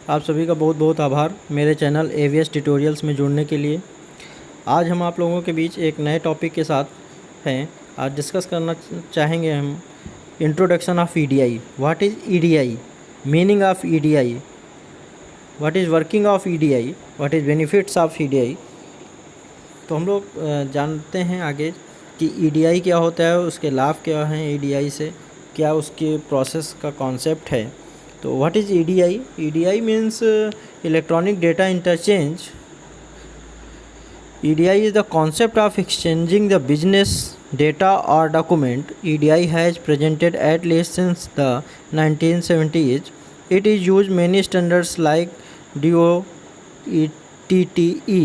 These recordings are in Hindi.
आप सभी का बहुत बहुत आभार मेरे चैनल AVS ट्यूटोरियल्स में जुड़ने के लिए। आज हम आप लोगों के बीच एक नए टॉपिक के साथ हैं। आज डिस्कस करना चाहेंगे हम introduction of EDI। What is EDI, meaning of EDI, what is working of EDI, what is benefits of EDI। तो हम लोग जानते हैं आगे कि EDI क्या होता है, उसके लाभ क्या हैं, EDI से क्या उसके प्रोसेस का कॉन्सेप्ट है। तो what is EDI? EDI means electronic data interchange. EDI is the concept of exchanging the business data or document. EDI has presented at least since the 1970s. It is used many standards like DO, TTE,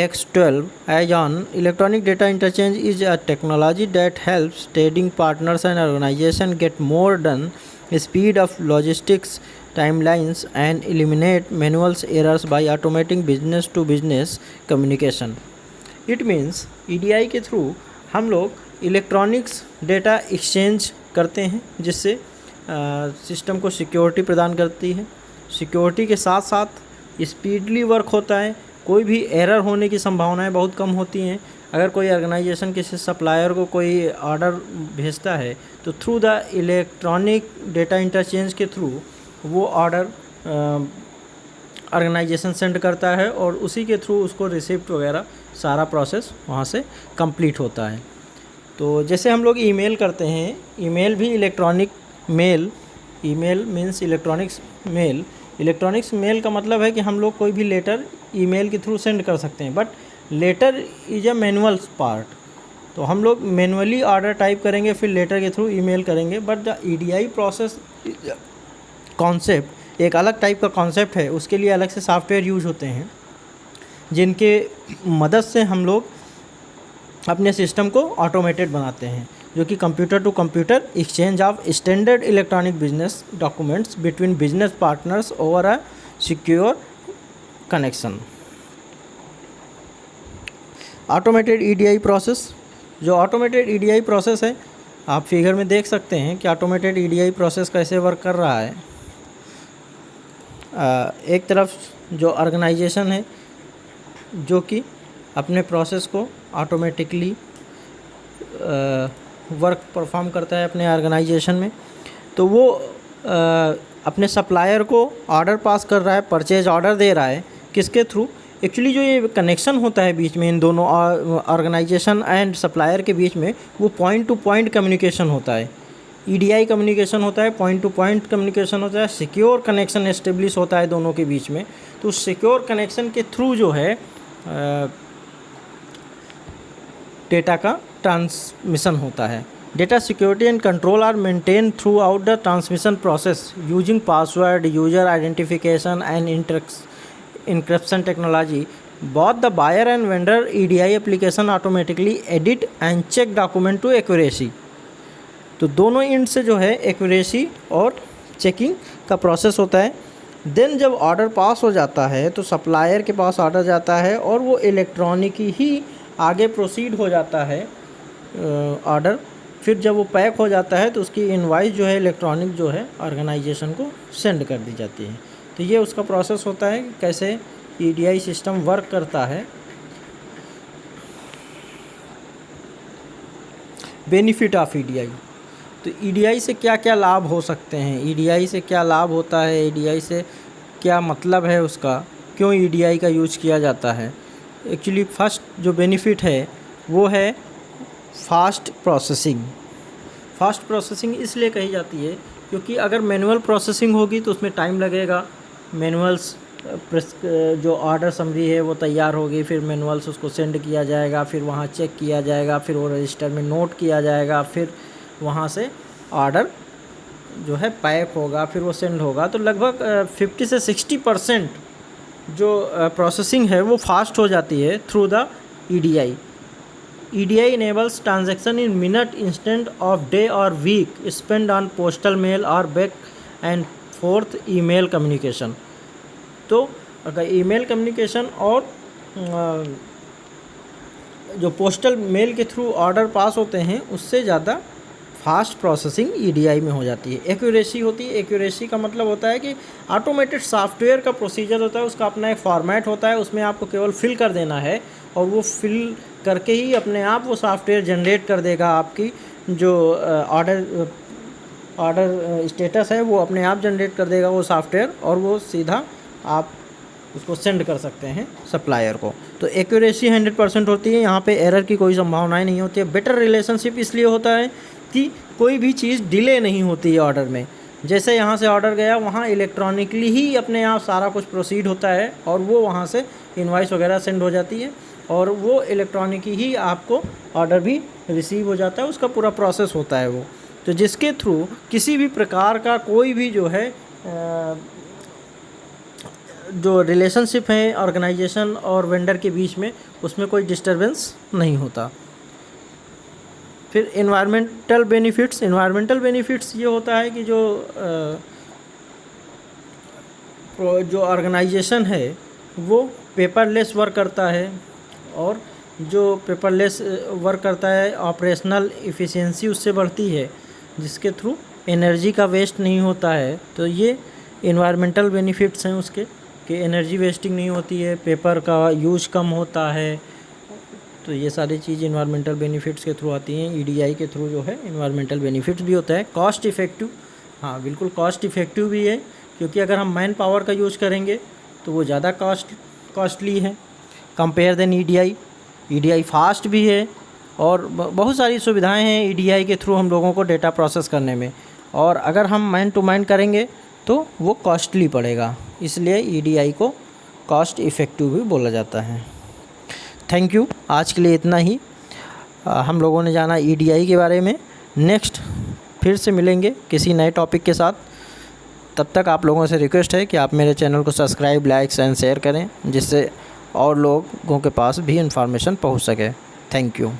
X12 as on. Electronic data interchange is a technology that helps trading partners and organizations get more done, speed of logistics timelines and eliminate manual errors by automating business to business communication. It means EDI के थ्रू हम लोग इलेक्ट्रॉनिक्स डेटा एक्सचेंज करते हैं, जिससे सिस्टम को सिक्योरिटी प्रदान करती है। सिक्योरिटी के साथ साथ स्पीडली वर्क होता है, कोई भी एरर होने की संभावनाएं बहुत कम होती हैं। अगर कोई ऑर्गेनाइजेशन किसी सप्लायर को कोई ऑर्डर भेजता है तो through the electronic data interchange के थ्रू वो ऑर्डर ऑर्गेनाइजेशन सेंड करता है और उसी के थ्रू उसको रिसिप्ट वगैरह सारा प्रोसेस वहाँ से कंप्लीट होता है। तो जैसे हम लोग ईमेल करते हैं, ईमेल भी electronic mail, email means electronics mail. Electronics mail का मतलब है कि हम लोग कोई भी लेटर ईमेल के थ्रू सेंड कर सकते हैं, but letter is a manual part. तो हम लोग मैनुअली ऑर्डर टाइप करेंगे, फिर लेटर के थ्रू ईमेल करेंगे। But the EDI process concept एक अलग टाइप का कॉन्सेप्ट है। उसके लिए अलग से सॉफ्टवेयर यूज होते हैं, जिनके मदद से हम लोग अपने सिस्टम को ऑटोमेटेड बनाते हैं, जो कि computer to computer exchange of standard electronic business documents between business partners over a secure connection. Automated EDI process, जो ऑटोमेटेड EDI प्रोसेस है, आप फिगर में देख सकते हैं कि ऑटोमेटेड EDI प्रोसेस कैसे वर्क कर रहा है। एक तरफ जो ऑर्गेनाइजेशन है जो कि अपने प्रोसेस को ऑटोमेटिकली वर्क परफॉर्म करता है अपने ऑर्गेनाइजेशन में, तो वो अपने सप्लायर को ऑर्डर पास कर रहा है, परचेज ऑर्डर दे रहा है। किसके थ्रू? एक्चुअली जो ये कनेक्शन होता है बीच में इन दोनों ऑर्गेनाइजेशन एंड सप्लायर के बीच में, वो पॉइंट टू पॉइंट कम्युनिकेशन होता है। EDI कम्युनिकेशन होता है, पॉइंट टू पॉइंट कम्युनिकेशन होता है, सिक्योर कनेक्शन एस्टेब्लिश होता है दोनों के बीच में। तो सिक्योर कनेक्शन के थ्रू जो है डेटा का ट्रांसमिशन होता है। Data security and control are maintain throughout the transmission process using password, user identification and encryption technology. Both the buyer and vendor EDI application automatically edit and check document to accuracy. तो दोनों एंड से जो है एक्यूरेसी और चेकिंग का प्रोसेस होता है। देन जब ऑर्डर पास हो जाता है तो सप्लायर के पास ऑर्डर जाता है और वो इलेक्ट्रॉनिक ही आगे प्रोसीड हो जाता है ऑर्डर। फिर जब वो पैक हो जाता है तो उसकी इनवाइस जो है इलेक्ट्रॉनिक जो है ऑर्गेनाइजेशन को सेंड कर दी जाती है। तो ये उसका प्रोसेस होता है कि कैसे EDI सिस्टम वर्क करता है। बेनिफिट ऑफ EDI, तो EDI से क्या क्या लाभ हो सकते हैं, EDI से क्या लाभ होता है, EDI से क्या मतलब है उसका, क्यों EDI का यूज किया जाता है। एक्चुअली फर्स्ट जो बेनिफिट है वो है फास्ट प्रोसेसिंग। फास्ट प्रोसेसिंग इसलिए कही जाती है क्योंकि अगर मैनुअल प्रोसेसिंग होगी तो उसमें टाइम लगेगा। मैनुअल्स जो ऑर्डर समरी है वो तैयार होगी, फिर मैनुअल्स उसको सेंड किया जाएगा, फिर वहाँ चेक किया जाएगा, फिर वो रजिस्टर में नोट किया जाएगा, फिर वहाँ से ऑर्डर जो है पैक होगा, फिर वो सेंड होगा। तो लगभग 50 से 60% जो प्रोसेसिंग है वो फास्ट हो जाती है through the EDI. EDI enables transaction in minute instead of day or week spent on postal mail or back and forth email communication. तो अगर ईमेल कम्युनिकेशन और जो पोस्टल मेल के थ्रू ऑर्डर पास होते हैं उससे ज़्यादा फास्ट प्रोसेसिंग ईडीआई में हो जाती है। एक्यूरेसी होती है, एक्यूरेसी का मतलब होता है कि ऑटोमेटेड सॉफ्टवेयर का प्रोसीजर होता है, उसका अपना एक फॉर्मेट होता है, उसमें आपको केवल फिल कर देना है और वो फिल करके ही अपने आप वो सॉफ्टवेयर जनरेट कर देगा। आपकी जो ऑर्डर स्टेटस है वो अपने आप जनरेट कर देगा वो सॉफ्टवेयर, और वो सीधा आप उसको सेंड कर सकते हैं सप्लायर को। तो एक्यूरेसी 100% होती है, यहाँ पे एरर की कोई संभावनाएं नहीं होती है। बेटर रिलेशनशिप इसलिए होता है कि कोई भी चीज़ डिले नहीं होती है ऑर्डर में। जैसे यहाँ से ऑर्डर गया, वहाँ इलेक्ट्रॉनिकली ही अपने आप सारा कुछ प्रोसीड होता है और वो वहाँ से इनवॉइस वगैरह सेंड हो जाती है, और वो इलेक्ट्रॉनिक ही आपको ऑर्डर भी रिसीव हो जाता है, उसका पूरा प्रोसेस होता है वो। तो जिसके थ्रू किसी भी प्रकार का कोई भी जो है जो रिलेशनशिप है ऑर्गेनाइजेशन और वेंडर के बीच में, उसमें कोई डिस्टरबेंस नहीं होता। फिर इन्वायरमेंटल बेनिफिट्स ये होता है कि जो ऑर्गेनाइजेशन है वो पेपरलेस वर्क करता है, और जो पेपरलेस वर्क करता है ऑपरेशनल इफ़िशियंसी उससे बढ़ती है, जिसके थ्रू एनर्जी का वेस्ट नहीं होता है। तो ये इन्वायरमेंटल बेनिफिट्स हैं उसके, कि एनर्जी वेस्टिंग नहीं होती है, पेपर का यूज कम होता है। तो ये सारी चीज़ इन्वायरमेंटल बेनिफिट्स के थ्रू आती हैं। ईडीआई के थ्रू जो है इन्वायरमेंटल बेनिफिट्स भी होता है। कॉस्ट इफ़ेक्टिव, हाँ बिल्कुल कॉस्ट इफ़ेक्टिव भी है, क्योंकि अगर हम मैन पावर का यूज़ करेंगे तो वो ज़्यादा कॉस्टली है compare than EDI. EDI fast भी है, और बहुत सारी सुविधाएं हैं ईडीआई के थ्रू हम लोगों को डेटा प्रोसेस करने में। और अगर हम मैन टू मैन करेंगे तो वो कॉस्टली पड़ेगा, इसलिए ईडीआई को कॉस्ट इफ़ेक्टिव भी बोला जाता है। थैंक यू, आज के लिए इतना ही। हम लोगों ने जाना ईडीआई के बारे में। नेक्स्ट फिर से मिलेंगे किसी नए टॉपिक के साथ। तब तक आप लोगों से रिक्वेस्ट है कि आप मेरे चैनल को सब्सक्राइब, लाइक्स एंड शेयर करें, जिससे और लोगों के पास भी इन्फॉर्मेशन पहुंच सके। Thank you.